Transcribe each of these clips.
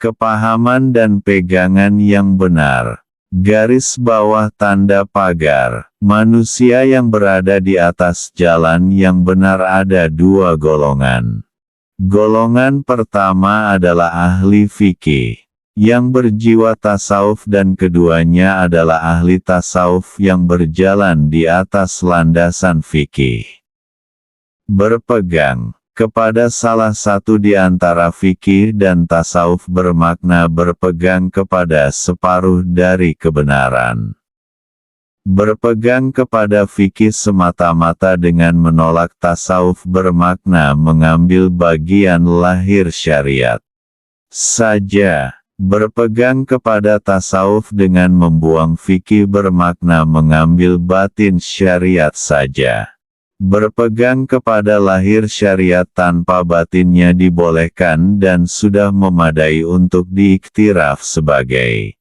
kepahaman dan pegangan yang benar. Garis bawah tanda pagar. Manusia yang berada di atas jalan yang benar ada dua golongan. Golongan pertama adalah ahli fikih, yang berjiwa tasawuf, dan keduanya adalah ahli tasawuf yang berjalan di atas landasan fikih. Berpegang kepada salah satu di antara fikih dan tasawuf bermakna berpegang kepada separuh dari kebenaran. Berpegang kepada fikih semata-mata dengan menolak tasawuf bermakna mengambil bagian lahir syariat saja. Berpegang kepada tasawuf dengan membuang fikih bermakna mengambil batin syariat saja. Berpegang kepada lahir syariat tanpa batinnya dibolehkan dan sudah memadai untuk diiktiraf sebagai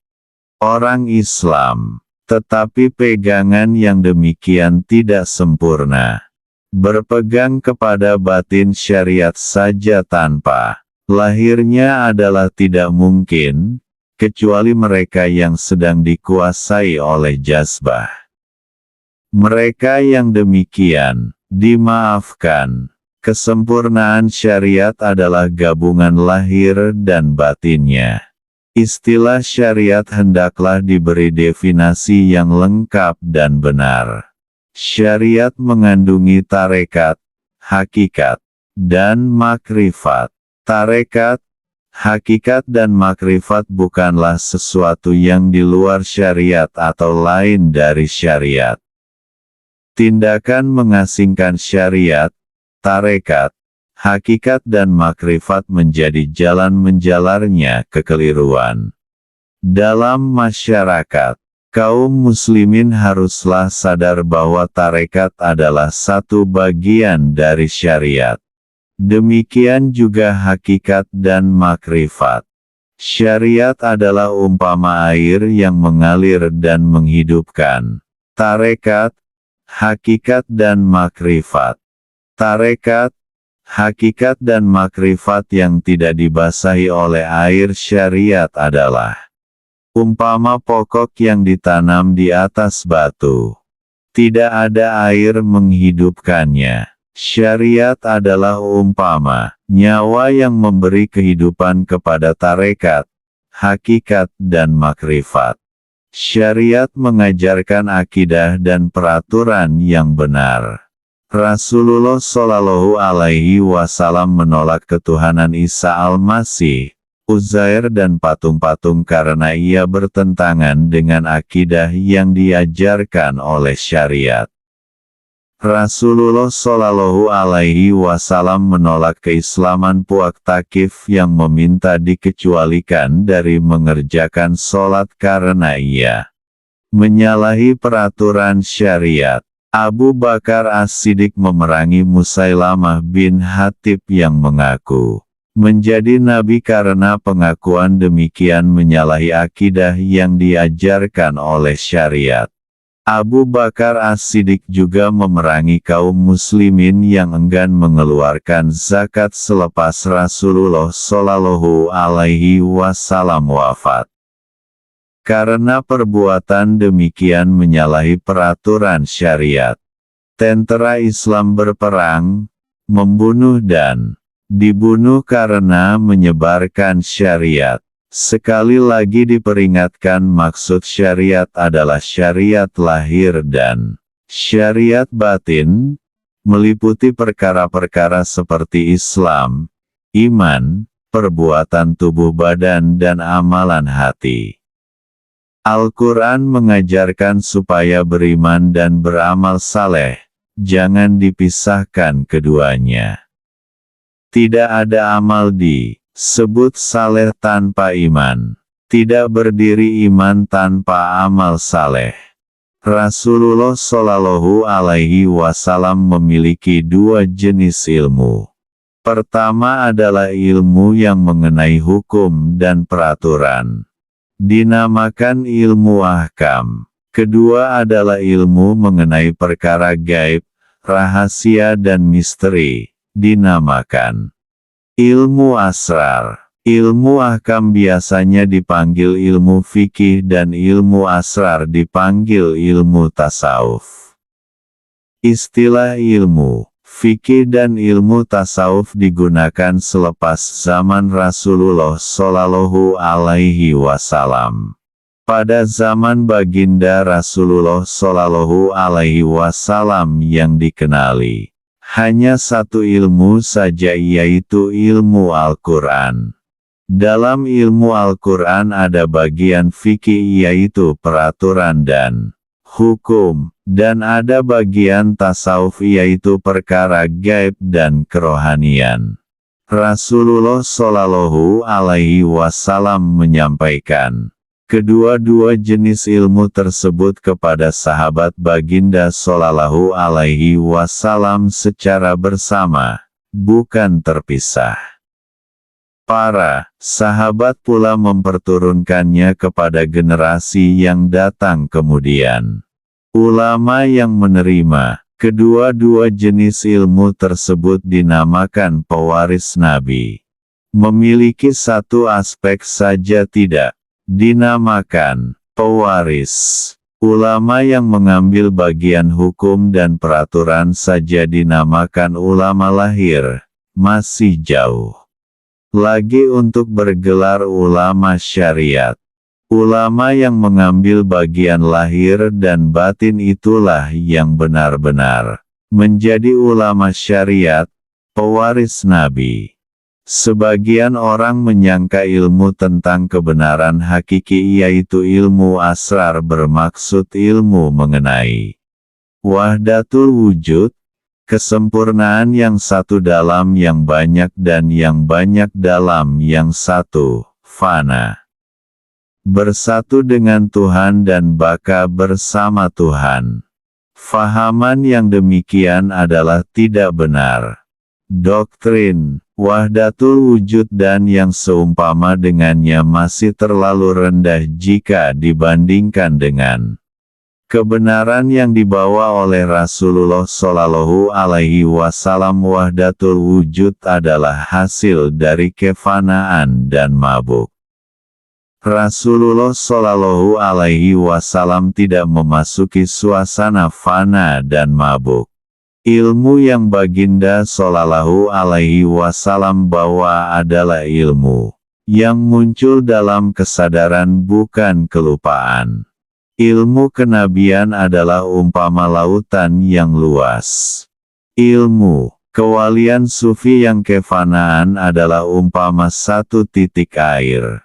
orang Islam. Tetapi pegangan yang demikian tidak sempurna. Berpegang kepada batin syariat saja tanpa lahirnya adalah tidak mungkin, kecuali mereka yang sedang dikuasai oleh jazbah. Mereka yang demikian, dimaafkan. Kesempurnaan syariat adalah gabungan lahir dan batinnya. Istilah syariat hendaklah diberi definisi yang lengkap dan benar. Syariat mengandungi tarekat, hakikat, dan makrifat. Tarekat, hakikat dan makrifat bukanlah sesuatu yang di luar syariat atau lain dari syariat. Tindakan mengasingkan syariat, tarekat, hakikat dan makrifat menjadi jalan menjalarnya kekeliruan. Dalam masyarakat, kaum muslimin haruslah sadar bahwa tarekat adalah satu bagian dari syariat. Demikian juga hakikat dan makrifat. Syariat adalah umpama air yang mengalir dan menghidupkan. Tarekat, hakikat dan makrifat. Tarekat, hakikat dan makrifat yang tidak dibasahi oleh air syariat adalah umpama pokok yang ditanam di atas batu. Tidak ada air menghidupkannya. Syariat adalah umpama nyawa yang memberi kehidupan kepada tarekat, hakikat dan makrifat. Syariat mengajarkan akidah dan peraturan yang benar. Rasulullah Shallallahu Alaihi Wasallam menolak ketuhanan Isa Al-Masih, Uzair dan patung-patung karena ia bertentangan dengan akidah yang diajarkan oleh syariat. Rasulullah Shallallahu Alaihi Wasallam menolak keislaman puak takif yang meminta dikecualikan dari mengerjakan sholat karena ia menyalahi peraturan syariat. Abu Bakar As-Siddiq memerangi Musailamah bin Hatib yang mengaku menjadi nabi karena pengakuan demikian menyalahi akidah yang diajarkan oleh syariat. Abu Bakar As-Siddiq juga memerangi kaum muslimin yang enggan mengeluarkan zakat selepas Rasulullah Shallallahu Alaihi Wasallam wafat. Karena perbuatan demikian menyalahi peraturan syariat. Tentara Islam berperang, membunuh dan dibunuh karena menyebarkan syariat. Sekali lagi diperingatkan maksud syariat adalah syariat lahir dan syariat batin, meliputi perkara-perkara seperti Islam, iman, perbuatan tubuh badan dan amalan hati. Al-Quran mengajarkan supaya beriman dan beramal saleh, jangan dipisahkan keduanya. Tidak ada amal disebut saleh tanpa iman. Tidak berdiri iman tanpa amal saleh. Rasulullah Shallallahu Alaihi Wasallam memiliki dua jenis ilmu. Pertama adalah ilmu yang mengenai hukum dan peraturan. Dinamakan ilmu ahkam. Kedua adalah ilmu mengenai perkara gaib, rahasia dan misteri. Dinamakan ilmu asrar. Ilmu ahkam biasanya dipanggil ilmu fikih dan ilmu asrar dipanggil ilmu tasawuf. Istilah ilmu fikih dan ilmu tasawuf digunakan selepas zaman Rasulullah Shallallahu Alaihi Wasallam. Pada zaman baginda Rasulullah Shallallahu Alaihi Wasallam yang dikenali, hanya satu ilmu saja, yaitu ilmu Al-Quran. Dalam ilmu Al-Quran ada bagian fikih, yaitu peraturan dan hukum, dan ada bagian tasawuf, yaitu perkara gaib dan kerohanian. Rasulullah Shallallahu Alaihi Wasallam menyampaikan kedua-dua jenis ilmu tersebut kepada sahabat baginda Shallallahu Alaihi Wasallam secara bersama, bukan terpisah. Para sahabat pula memperturunkannya kepada generasi yang datang kemudian. Ulama yang menerima kedua-dua jenis ilmu tersebut dinamakan pewaris Nabi. Memiliki satu aspek saja tidak dinamakan pewaris. Ulama yang mengambil bagian hukum dan peraturan saja dinamakan ulama lahir. Masih jauh lagi untuk bergelar ulama syariat. Ulama yang mengambil bagian lahir dan batin itulah yang benar-benar menjadi ulama syariat, pewaris Nabi. Sebagian orang menyangka ilmu tentang kebenaran hakiki, yaitu ilmu asrar, bermaksud ilmu mengenai wahdatul wujud, kesempurnaan yang satu dalam yang banyak dan yang banyak dalam yang satu, fana. Bersatu dengan Tuhan dan baka bersama Tuhan. Fahaman yang demikian adalah tidak benar. Doktrin wahdatul wujud dan yang seumpama dengannya masih terlalu rendah jika dibandingkan dengan kebenaran yang dibawa oleh Rasulullah Shallallahu Alaihi Wasallam. Wahdatul wujud adalah hasil dari kefanaan dan mabuk. Rasulullah Shallallahu Alaihi Wasallam tidak memasuki suasana fana dan mabuk. Ilmu yang baginda Shallallahu Alaihi Wasallam bawa adalah ilmu yang muncul dalam kesadaran, bukan kelupaan. Ilmu kenabian adalah umpama lautan yang luas. Ilmu kewalian sufi yang kefanaan adalah umpama satu titik air.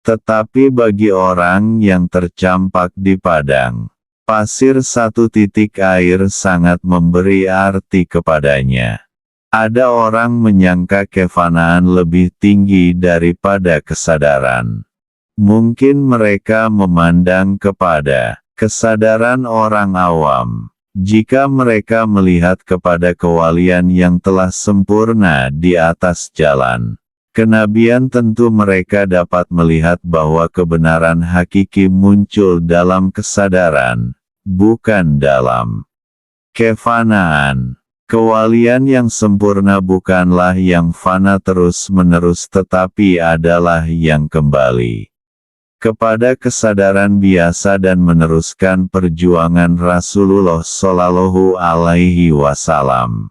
Tetapi bagi orang yang tercampak di padang pasir, satu titik air sangat memberi arti kepadanya. Ada orang menyangka kefanaan lebih tinggi daripada kesadaran. Mungkin mereka memandang kepada kesadaran orang awam. Jika mereka melihat kepada kewalian yang telah sempurna di atas jalan kenabian, tentu mereka dapat melihat bahwa kebenaran hakiki muncul dalam kesadaran, bukan dalam kefanaan. Kewalian yang sempurna bukanlah yang fana terus-menerus, tetapi adalah yang kembali kepada kesadaran biasa dan meneruskan perjuangan Rasulullah Shallallahu Alaihi Wasallam.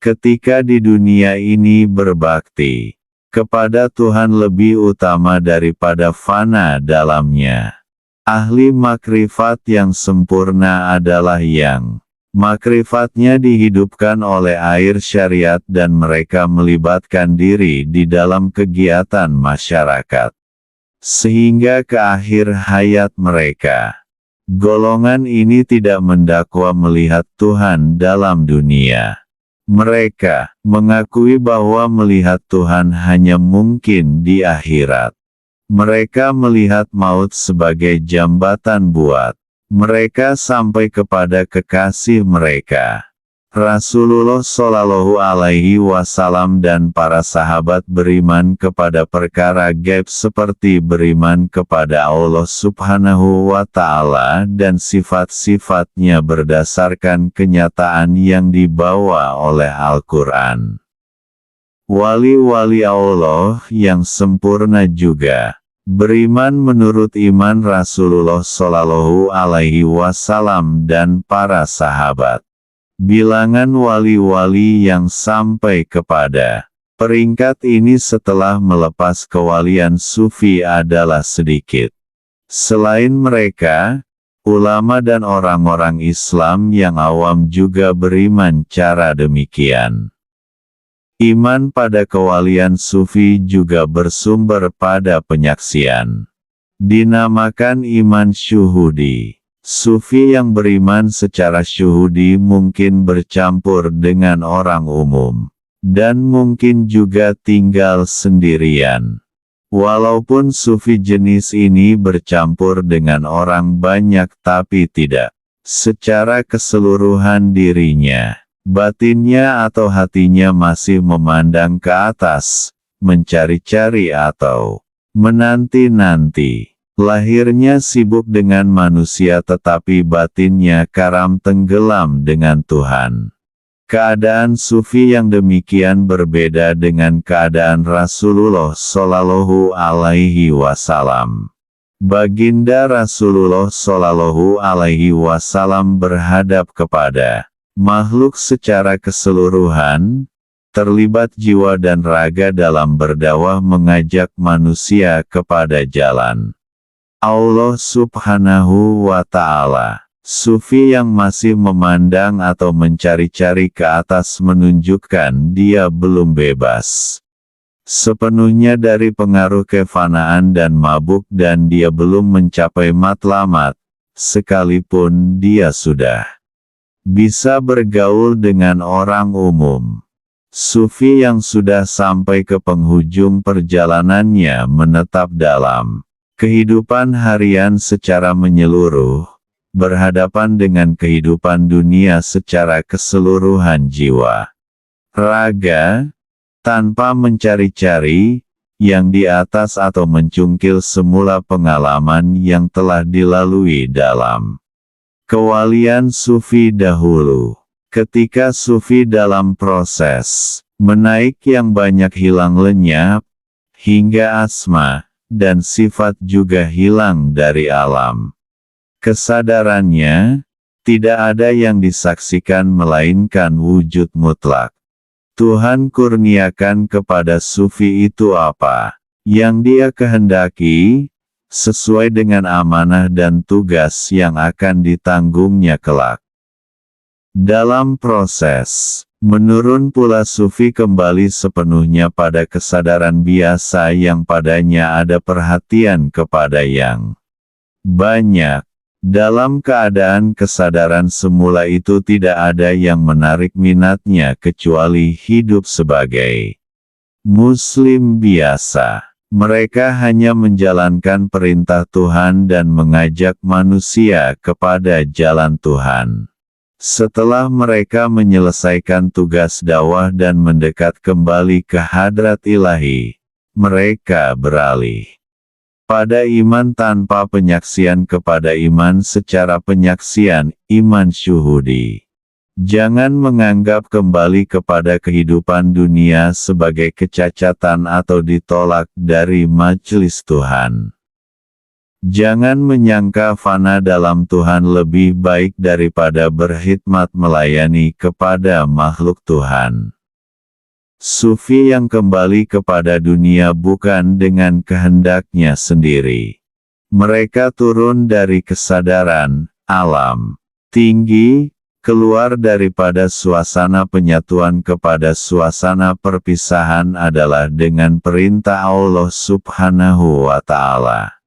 Ketika di dunia ini berbakti kepada Tuhan lebih utama daripada fana dalamnya. Ahli makrifat yang sempurna adalah yang makrifatnya dihidupkan oleh air syariat dan mereka melibatkan diri di dalam kegiatan masyarakat sehingga ke akhir hayat mereka. Golongan ini tidak mendakwa melihat Tuhan dalam dunia. Mereka mengakui bahwa melihat Tuhan hanya mungkin di akhirat. Mereka melihat maut sebagai jambatan buat mereka sampai kepada kekasih mereka. Rasulullah Shallallahu Alaihi Wasallam dan para sahabat beriman kepada perkara gaib seperti beriman kepada Allah Subhanahu wa Ta'ala dan sifat-sifatnya berdasarkan kenyataan yang dibawa oleh Al-Quran. Wali-wali Allah yang sempurna juga beriman menurut iman Rasulullah Shallallahu Alaihi Wasallam dan para sahabat. Bilangan wali-wali yang sampai kepada peringkat ini setelah melepas kewalian sufi adalah sedikit. Selain mereka, ulama dan orang-orang Islam yang awam juga beriman cara demikian. Iman pada kewalian sufi juga bersumber pada penyaksian. Dinamakan iman syuhudi. Sufi yang beriman secara syuhudi mungkin bercampur dengan orang umum, dan mungkin juga tinggal sendirian. Walaupun sufi jenis ini bercampur dengan orang banyak tapi tidak secara keseluruhan dirinya. Batinnya atau hatinya masih memandang ke atas, mencari-cari atau menanti-nanti. Lahirnya sibuk dengan manusia tetapi batinnya karam tenggelam dengan Tuhan. Keadaan sufi yang demikian berbeda dengan keadaan Rasulullah Shallallahu Alaihi Wasallam. Baginda Rasulullah Shallallahu Alaihi Wasallam berhadap kepada makhluk secara keseluruhan, terlibat jiwa dan raga dalam berdakwah mengajak manusia kepada jalan Allah Subhanahu wa Ta'ala. Sufi yang masih memandang atau mencari-cari ke atas menunjukkan dia belum bebas sepenuhnya dari pengaruh kefanaan dan mabuk dan dia belum mencapai matlamat, sekalipun dia sudah bisa bergaul dengan orang umum. Sufi yang sudah sampai ke penghujung perjalanannya menetap dalam kehidupan harian secara menyeluruh, berhadapan dengan kehidupan dunia secara keseluruhan jiwa, raga, tanpa mencari-cari yang di atas atau mencungkil semula pengalaman yang telah dilalui dalam kewalian sufi dahulu. Ketika sufi dalam proses menaik yang banyak hilang lenyap, hingga asma dan sifat juga hilang dari alam kesadarannya, tidak ada yang disaksikan melainkan wujud mutlak. Tuhan kurniakan kepada sufi itu apa yang dia kehendaki, sesuai dengan amanah dan tugas yang akan ditanggungnya kelak. Dalam proses menurun pula sufi kembali sepenuhnya pada kesadaran biasa yang padanya ada perhatian kepada yang banyak. Dalam keadaan kesadaran semula itu tidak ada yang menarik minatnya kecuali hidup sebagai Muslim biasa. Mereka hanya menjalankan perintah Tuhan dan mengajak manusia kepada jalan Tuhan. Setelah mereka menyelesaikan tugas dakwah dan mendekat kembali ke hadrat ilahi, mereka beralih pada iman tanpa penyaksian kepada iman secara penyaksian, iman syuhudi. Jangan menganggap kembali kepada kehidupan dunia sebagai kecacatan atau ditolak dari majelis Tuhan. Jangan menyangka fana dalam Tuhan lebih baik daripada berkhidmat melayani kepada makhluk Tuhan. Sufi yang kembali kepada dunia bukan dengan kehendaknya sendiri. Mereka turun dari kesadaran alam tinggi, keluar daripada suasana penyatuan kepada suasana perpisahan adalah dengan perintah Allah Subhanahu wa Ta'ala.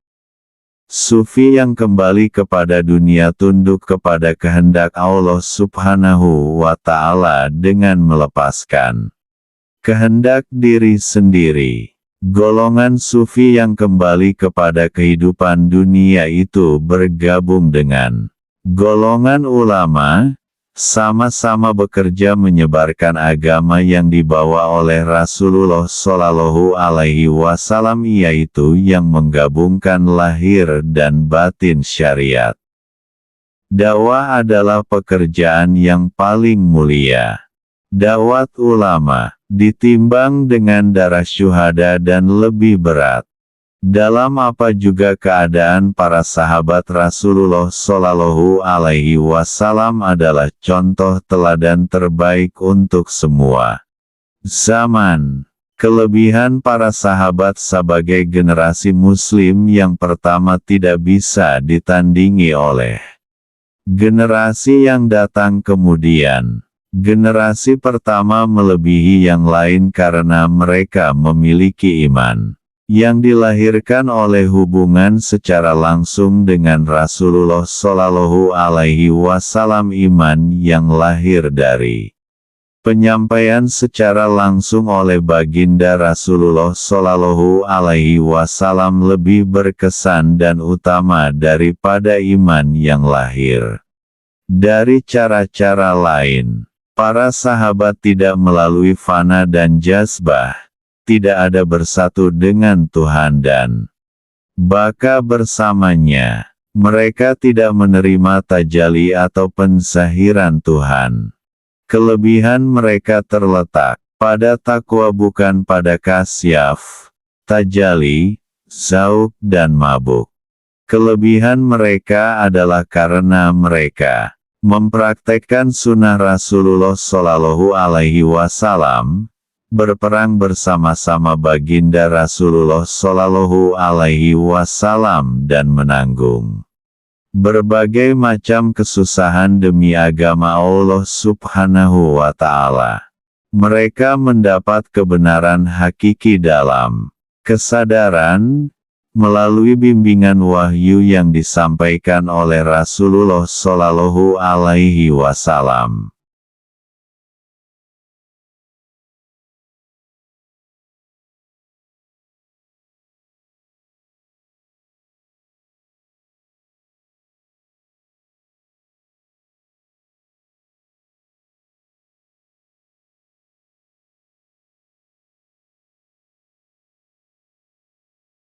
Sufi yang kembali kepada dunia tunduk kepada kehendak Allah Subhanahu wa Ta'ala dengan melepaskan kehendak diri sendiri. Golongan sufi yang kembali kepada kehidupan dunia itu bergabung dengan golongan ulama, sama-sama bekerja menyebarkan agama yang dibawa oleh Rasulullah Shallallahu Alaihi Wasallam, yaitu yang menggabungkan lahir dan batin syariat. Dakwah adalah pekerjaan yang paling mulia. Dakwah ulama ditimbang dengan darah syuhada dan lebih berat. Dalam apa juga keadaan para sahabat Rasulullah Shallallahu Alaihi Wasallam adalah contoh teladan terbaik untuk semua zaman. Kelebihan para sahabat sebagai generasi Muslim yang pertama tidak bisa ditandingi oleh generasi yang datang kemudian. Generasi pertama melebihi yang lain karena mereka memiliki iman yang dilahirkan oleh hubungan secara langsung dengan Rasulullah Shallallahu Alaihi Wasallam, iman yang lahir dari penyampaian secara langsung oleh baginda Rasulullah Shallallahu Alaihi Wasallam lebih berkesan dan utama daripada iman yang lahir dari cara-cara lain. Para sahabat tidak melalui fana dan jazbah, tidak ada bersatu dengan Tuhan dan baka bersamanya. Mereka tidak menerima tajalli atau penzahiran Tuhan. Kelebihan mereka terletak pada takwa bukan pada kasyaf, tajalli, zauq dan mabuk. Kelebihan mereka adalah karena mereka mempraktekkan sunnah Rasulullah Shallallahu Alaihi Wasallam, berperang bersama-sama baginda Rasulullah Shallallahu Alaihi Wasallam dan menanggung berbagai macam kesusahan demi agama Allah Subhanahu wa Ta'ala. Mereka mendapat kebenaran hakiki dalam kesadaran melalui bimbingan wahyu yang disampaikan oleh Rasulullah Shallallahu Alaihi Wasallam.